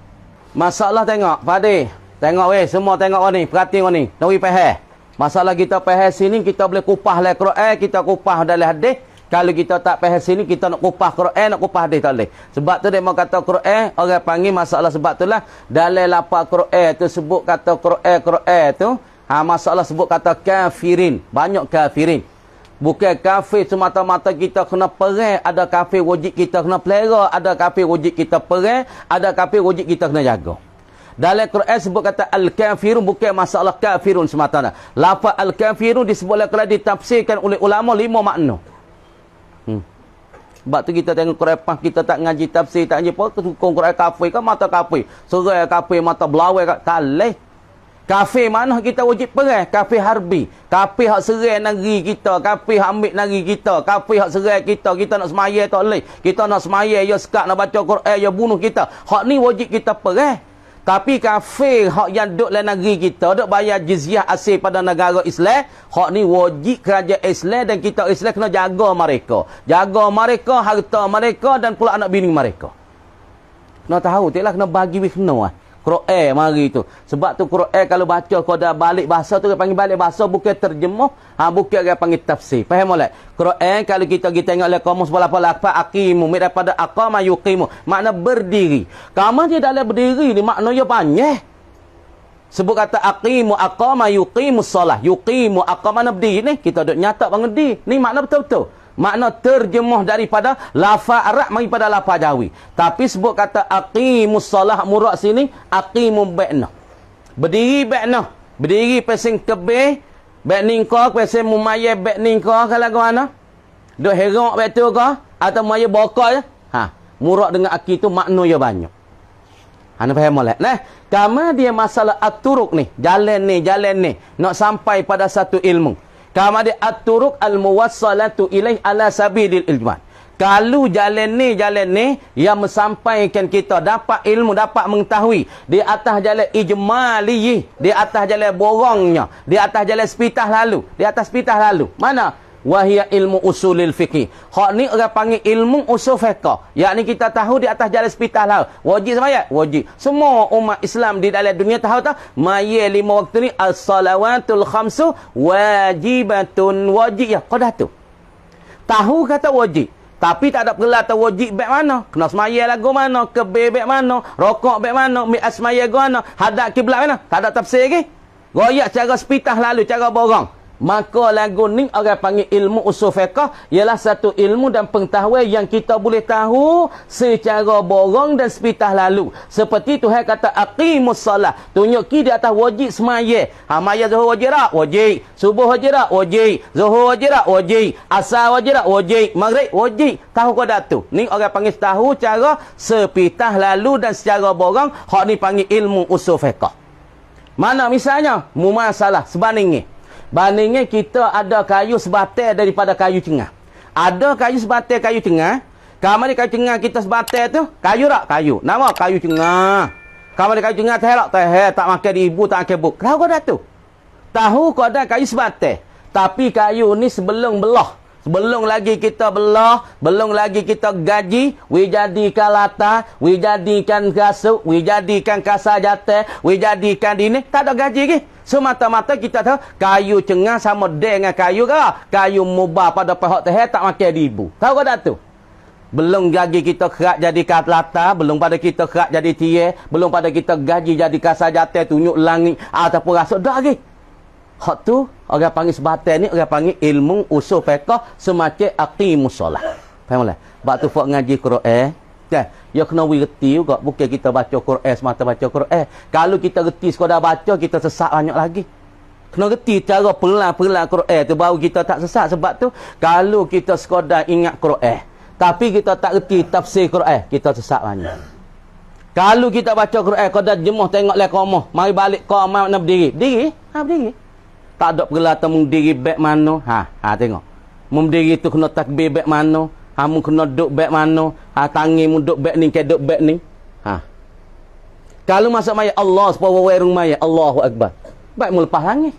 Masalah tengok. Padi. Tengok weh, semua tengok ni. Perhatikan ni. Nabi faham. Masalah kita faham sini, kita boleh kupah dalam Quran, kita kupah dalam hadis. Kalau kita tak faham sini, kita nak kupah Quran, nak kupah hadis tak boleh. Sebab tu dia mau kata Quran, orang panggil masalah sebab itulah. Dalam lapar Quran tu sebut kata Quran tu. Masalah sebut kata kafirin. Banyak kafirin. Bukan kafir semata-mata kita kena perang, ada kafir wajib kita kena pelera, ada kafir wajib kita perang, ada kafir wajib kita kena jaga. Dalam Quran sebut kata al-kafirun, bukan masalah kafirun semata. Lafaz al-kafirun disebut oleh Quran, ditafsirkan oleh ulama 5 makna. Sebab tu kita tengok Quran pas kita tak ngaji tafsir, tak ngaji apa, hukum Quran kafir kan mata kafir. Serai kafir mata belawai tak leh. Kafir mana kita wajib perang? Kafir harbi. Kafir hak serai negeri kita. Kafir hak ambil negeri kita. Kafir hak serai kita. Kita nak semaya tak boleh. Kita nak semaya, ya sekat nak baca Quran, ya bunuh kita. Hak ni wajib kita perang. Tapi kafir hak yang duduk dalam negeri kita, duduk bayar jizyah asing pada negara Islam, hak ni wajib kerajaan Islam dan kita Islam kena jaga mereka. Jaga mereka, harta mereka dan pula anak bini mereka. Nak tahu, taklah kena bagi wikna Quran mari tu. Sebab tu Quran kalau baca kau dah balik bahasa tu dia panggil balik bahasa, bukan terjemah, bukan dia panggil tafsir. Faham molek? Quran kalau kita pergi tengok le kamus apa aqimu daripada aqama yuqimu, makna berdiri. Kamu dia dalam berdiri ni maknanya banyak. Sebut kata aqimu aqama yuqimus solah. Yuqimu aqama berdiri ni kita duk nyata bangun di. Ni makna betul-betul. Makna terjemah daripada lafaz Arab mari pada lafaz Jawi. Tapi sebut kata aqimus salah murad sini aqimu ba'na. Berdiri ba'na. Berdiri pesing kebe, ba'ning ko pesing mumayya ba'ning ko kalau ke mana? Duk herok betul ke atau maya bokol? Murad dengan aqi tu makna ya banyak. Anda faham molek? Nah, kama dia masalah at-turuq ni, jalan ni nak sampai pada satu ilmu. Kama dia at-turuq al-muwassalatu ilaih ala sabilil ijmal. Kalau jalan ni yang mensampaikan kita dapat ilmu, dapat mengetahui di atas jalan ijmali, di atas jalan borongnya, di atas jalan sepitah lalu, di atas sepitah lalu. Mana? Wahia ilmu usulil fiqh. Hak ni orang panggil ilmu usul fiqh. Yakni kita tahu di atas jalan sepitah lah. Wajib sembahyang? Wajib. Semua umat Islam di dalam dunia tahu tak? Maya 5 waktu ni as-salawatul khamsu wajibatun. Wajib ya. Kau dah tu. Tahu kata wajib. Tapi tak ada perlata wajib baik mana. Kena semaya lagu mana. Kebe baik mana. Rokok baik mana. Mi'as semaya lagu mana. Hadap kiblat mana. Tak ada tafsir lagi. Goyak cara sepitah lalu. Cara borong. Maka lagu ni orang panggil ilmu usul fiqh. Ialah satu ilmu dan pengetahuan yang kita boleh tahu secara borong dan sepitah lalu. Seperti Tuhan kata aqimus salah. Tunjuk di atas wajib semaya. Maya zuhur wajib tak? Wajib. Subuh wajib tak? Wajib. Zuhur wajib tak? Wajib. Asar wajib tak? Wajib. Maghrib wajib. Tahu kau dah tu. Ni orang panggil tahu cara sepitah lalu dan secara borong. Hak ni panggil ilmu usul fiqh. Mana misalnya? Mumasalah sebandingnya. Bandingnya kita ada kayu sebatai daripada kayu cengah. Ada kayu sebatai kayu cengah. Kamu ni kayu cengah kita sebatai tu. Kayu tak? Kayu. Nama kayu cengah. Kamu ni kayu cengah teh tak? Teh. Tak makan di ibu, tak makan buk. Tahu kau dah tu? Tahu kau ada kayu sebatai. Tapi kayu ni sebelum belah. Sebelum lagi kita belah, belum lagi kita gaji, we jadikan lata, we jadikan gasuk, we jadikan kasar jatah, we jadikan ini, tak ada gaji lagi. Semata-mata kita tahu kayu cengah sama dengan kayu ke? Kayu mubah pada pihak teh tak makan di ibu. Tahu kau dah tu? Belum lagi kita kerak jadi kat lata, belum pada kita kerak jadi tie, belum pada kita gaji jadi kasar jatah, tunjuk langit ataupun rasuk dah lagi. Hak tu orang panggil sebatai ni orang panggil ilmu usul fiqh semacam aqimus solah. Faham tak? Bab tu fak ngaji Quran. Kan? Ya kena reti juga bukan kita baca Quran semata baca Quran. Kalau kita reti sekadar baca kita sesat banyak lagi. Kena reti cara pelan-pelan Quran tu baru kita tak sesat. Sebab tu kalau kita sekadar ingat Quran tapi kita tak reti tafsir Quran, kita sesat banyak. Kalau kita baca Quran kadang jemuh tengok lekomah, mari balik kau mau nak berdiri. Berdiri? Berdiri. Tak ada pergelatan mendiri baik mana. Tengok. Mendiri tu kena takbir baik mana. Mu kena duduk baik mana. Tangan mu duduk baik ni ke duduk baik ni. Kalau masuk mayat Allah sepuluh warung mayat. Allahu Akbar. Baik mu lepas langit.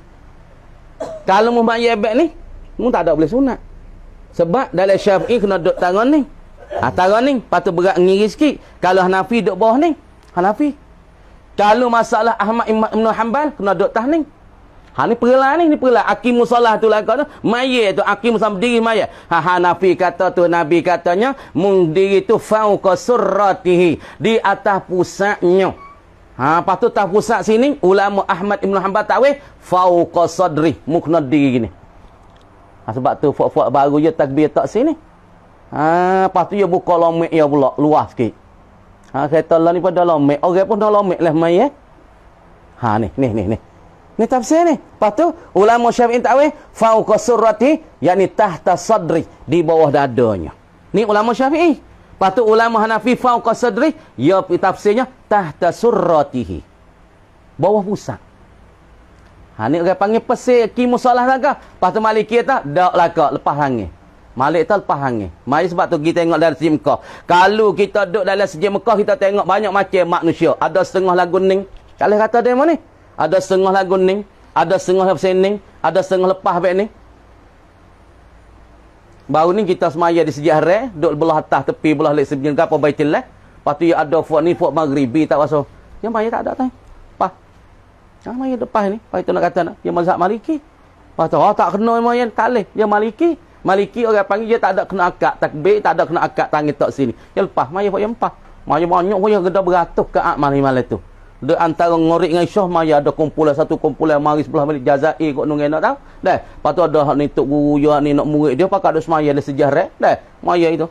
Kalau mu mayat baik ni, mu tak ada boleh sunat. Sebab dalam Syafi'i kena duduk tangan ni. Tangan ni patut berat ngiri sikit. Kalau Hanafi duduk bawah ni. Hanafi. Kalau masalah Ahmad Ibn Hanbal kena duduk tah ni. Ni perlah ni perlah aqimus solah tu lah kau tu maya tu aqimus sama diri maya. Hanafi kata tu Nabi katanya mundiri tu fauqa surratihi, di atas pusatnya. Lepas tu atas pusat sini ulama Ahmad Ibn Hanbal takwil fauqa sadri, mukna diri gini. Sebab tu fuak-fuak baru je takbir tak sini. Lepas tu dia buka lomek ya pula luas sikit. Kata lah ni pada lomek, orang pun dah lomek lah maya. Ni. Ni tafsir ni. Lepas tu ulama Syafi'i takwil fauqa surrati, yakni tahta sadri, di bawah dadanya. Ni ulama Syafi'i. Lepas tu ulama Hanafi fauqa sadri, ya tafsirnya tahta surratihi, bawah pusat. Ni orang panggil pesir qimus solah laga. Lepas tu Maliki tak dak laga lepas hangin. Malik tu lepas hangin. Mari sebab tu kita tengok dalam segi Mekah. Kalau kita duduk dalam segi Mekah kita tengok banyak macam manusia. Ada setengah lagu ning. Kalau kata demo ni ada setengah lagu ni, ada setengah sening, ada setengah lepas baik ni. Baru ni kita semaya di sejarah, duduk belah atas tepi belah lek sebelum gapo Baitul lah. Lepas tu ada fuak ni fuak maghribi tak rasa. Dia maya tak ada tang. Pas. Maya depan ni, pai tu nak kata nak dia mazhab Maliki. Lepas tu tak kena maya tak leh, dia Maliki. Maliki orang panggil dia tak ada kena akad takbir, tak ada kena akad tangan tak sini. Dia lepas maya fuak yang lepas. Maya banyak pun yang geda beratus ke malam tu. De antara Ngorik dengan Syah maya ada kumpulan satu kumpulan mari sebelah balik Jazair kok nunggu nak tahu. Dah. Lepas tu ada hak ni tok guru ya ni nak murid dia pakai ada semaya ada sejarah. Dah. Maya itu.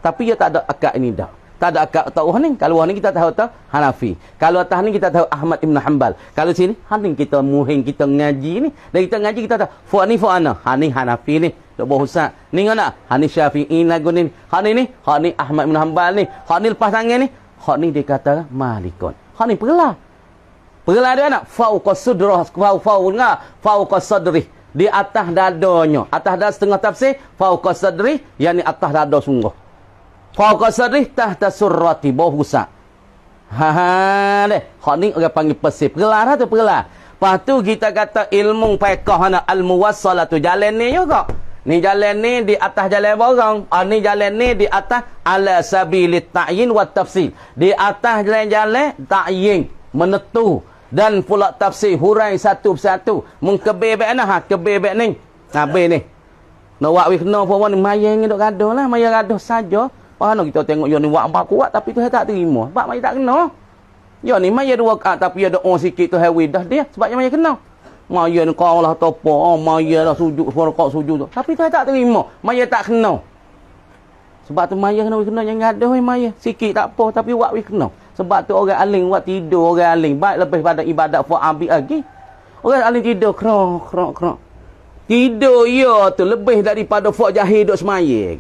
Tapi dia tak ada akad ini dah. Tak ada akad tahu ni. Kalau ni kita tahu Hanafi. Kalau atas ni kita tahu Ahmad Ibn Hanbal. Kalau sini ni kita muhim kita ngaji ni. Dan kita ngaji kita tahu fuak ni fuak ana. Ni Hanafi ni. Dok bawah Ustaz. Ni ngana? Ni Syafi'i lagu ni. Hak ni Ahmad Ibn Hanbal ni. Hak ni lepas tangan ni. Hak ni dia kata Malikun. Ni perlah. Perlah dia nak fauqa sudrah, fauqa sadri, di atas dadanya. Atas dada setengah tafsir fauqa sadri, yakni atas dada sungguh. Fauqa sadri tahta surrati, bawah pusat. Deh. Hak ni orang panggil pesir. Perlah tu perlah. Lepas tu kita kata ilmu fiqh ana al-muwassalah tu jalan ni juga. Ni jalan ni di atas jalan borang. Ni jalan ni di atas ala sabilit ta'yin wa tafsil. Di atas jalan-jalan ta'yin, menentu dan pula tafsir, hurai satu persatu. Mengkebir baik nah, kebir baik ni. Habis ni. Nak buat wikna pun ni maya ni duk gaduh lah, maya gaduh saja. Mana kita tengok yo ni buat apa kuat tapi tu tak terima. Sebab maya tak kena. Yo ni maya dua rakaat tapi ada orang sikit tu hawi dah dia sebabnya maya kena. Maya ni kau lah topo, maya lah sujud, rakaat sujud tu. Tapi tu tak terima. Maya tak kena. Sebab tu maya kena yang gaduh maya. Sikit tak apa tapi buat kena. Sebab tu orang aling buat tidur, orang aling baik lebih pada ibadat fa'abi lagi. Orang aling tidur krok. Tidur ya tu lebih daripada fak jahil duk semaya.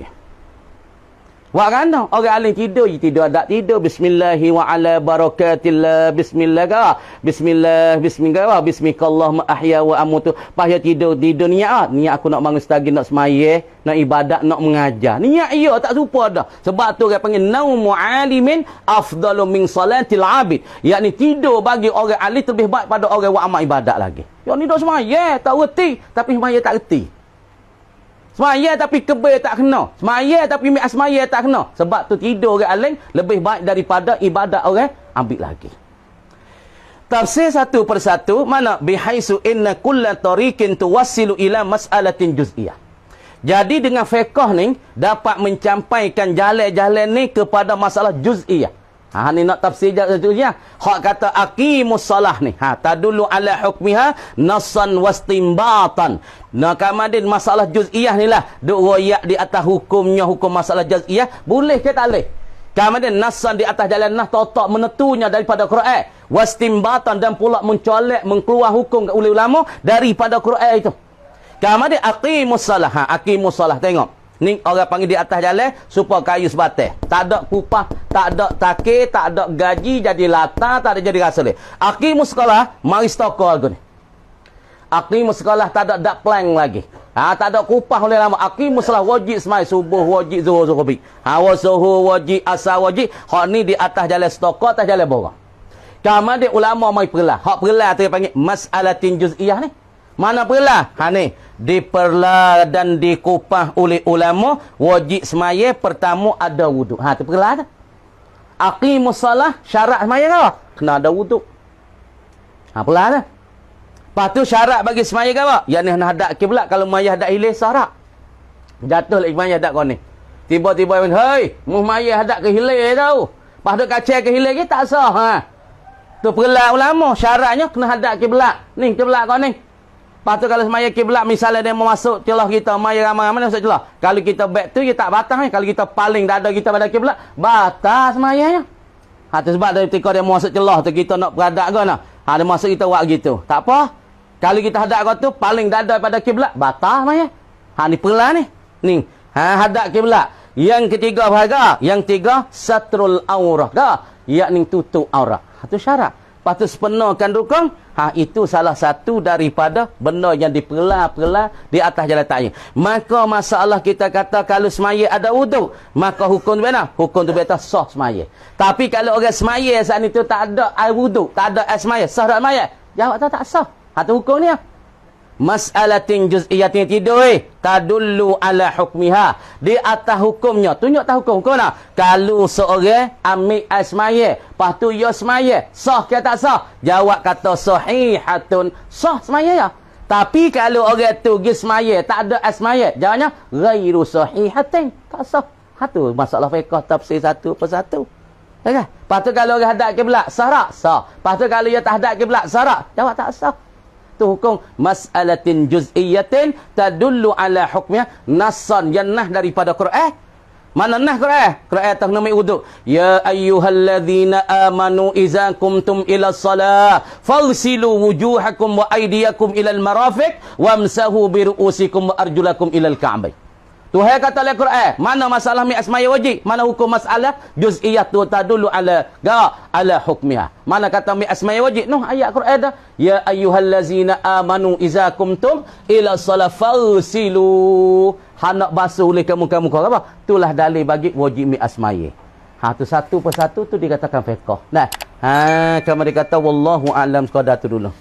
Wak kan dah? Orang alim tidur, tidur tak tidur. Bismillahi wa ala barakatillah. Bismillah ka. Bismillah bismikallah ma ahya wa amutu. Pahya tidur niat. Niat aku nak bangun setagi nak semaya, nak ibadat, nak mengajar. Niat iya tak serupa dah. Sebab tu orang panggil naumu alimin afdalu min salatil abid. Yakni tidur bagi orang alim lebih baik pada orang buat amal ibadat lagi. Yang ni dah semaya, tak reti, tapi semaya tak reti. Semaya tapi kebir tak kena. Semaya tapi semaya tak kena. Sebab tu tidur orang alim lebih baik daripada ibadat orang ambil lagi. Tafsir satu persatu mana bihaisu inna kulla tariqin tuwassilu ila mas'alatin juz'iyah. Jadi dengan fiqh ni dapat mencampaikan jalan-jalan ni kepada masalah juz'iyah. Ni nak tafsir juz'iyah. Hak kata aqimus salah ni. Tadullu ala hukmiha nassan wastimbatan. Nah, kemudian masalah juz'iyah ni lah. Duk royak di atas hukumnya, hukum masalah juz'iyah. Boleh ke tak boleh? Kemudian nassan di atas jalan nah, totok menentunya daripada Quran. Wastimbatan dan pula mencolek, mengkeluar hukum oleh ulama daripada Quran itu. Kemudian aqimus salah. Aqimus salah. Tengok. Ni orang panggil di atas jalan supaya kayu sebatas. Tak ada kupah, tak ada takir, tak ada gaji jadi lata, tak ada jadi rasul. Aqimus sekolah, mari stoko aku ni. Aqimus sekolah tak ada dak plan lagi. Tak ada kupah oleh lama. Aqimus sekolah wajib semai subuh, wajib zuhur, zuhur. Zuhur wajib, asar wajib. Hak ni di atas jalan stoko, atas jalan borang. Kemudian ulama mai perlah. Hak perlah tu panggil mas'alatin juz'iyah ni. Mana perlah? Ni diperlah dan dikupah oleh ulama wajib semaya pertama ada wuduk. Tu perlah dah. Aqimus salah syarat semaya ke? Kena ada wuduk. Perlah dah. Lepas tu syarat bagi semaya ke apa? Yang ni nak hadap kiblat kalau maya hadap hilir syarat. Jatuh lagi maya hadap kau ni. Tiba-tiba hei, mu maya hadap ke hilir tau. Lepas tu kacau ke hilir ke tak sah. Tu perlah ulama syaratnya kena hadap kiblat. Ni kiblat kau ni. Lepas tu kalau semaya kiblat misalnya dia mau masuk celah kita maya ramai-ramai masuk celah. Kalau kita back tu dia tak batas ni. Kalau kita paling dada kita pada kiblat, batas semayanya. Tu sebab dari ketika dia mau masuk celah tu kita nak beradak ke nah. Dia masuk kita buat gitu. Tak apa. Kalau kita hadap kau tu paling dada pada kiblat, batas semaya. Ni perlah ni. Ni. Hadap kiblat. Yang ketiga bahagia, yang tiga satrul aurah. Yakni tutup aurat. Tu syarat. Lepas tu sepenuhkan rukun, itu salah satu daripada benda yang diperlah di atas jalan ta'yin. Maka masalah kita kata kalau semaya ada wuduk, maka hukum tu benar. Hukum tu betul sah semaya. Tapi kalau orang semaya saat itu tak ada air wuduk, tak ada air semaya, sah tak semaya? Jawab tak sah. Itu hukum ni. Mas'alatin juz'iyatin tidur tadullu ala hukmiha. Di atas hukumnya. Tunjuk tak hukum nak. Kalau seorang ambil air semaya, lepas tu ya semaya, sah ke tak sah? Jawab kata sahihatun. Sah semaya ya. Tapi kalau orang tu pergi semaya, tak ada air semaya, jawabnya ghairu sahihatin. Tak sah. Itu masalah fiqh tafsir satu persatu. Okay? Lepas tu kalau orang hadap kiblat, sah tak? Sah. Lepas tu kalau dia tak hadap kiblat, sah tak? Jawab tak sah. Tu hukum mas'alatin juz'iyatin tadullu ala hukmiha nassan yang nah daripada Quran. Mana nah Quran? Quran tak nama wuduk. Ya ayyuhalladzina amanu iza kumtum ila salah faghsilu wujuhakum wa aydiyakum ila al-marafiq wamsahu bi ru'usikum wa arjulakum ila al-ka'bayn. Tuhan kata dalam Quran, mana masalah mi asmaya wajib, mana hukum masalah juz'iyah tu tadullu ala hukmiha. Mana kata mi asmaya wajib? Noh ayat Quran dah. Ya ayyuhallazina amanu iza kumtum ila salah faghsilu. Nak basuh oleh kamu-kamu apa? Itulah dalil bagi wajib mi asmaya. Tu satu persatu tu dikatakan fiqh. Nah, kamu dikata wallahu a'lam sekadar tu dulu.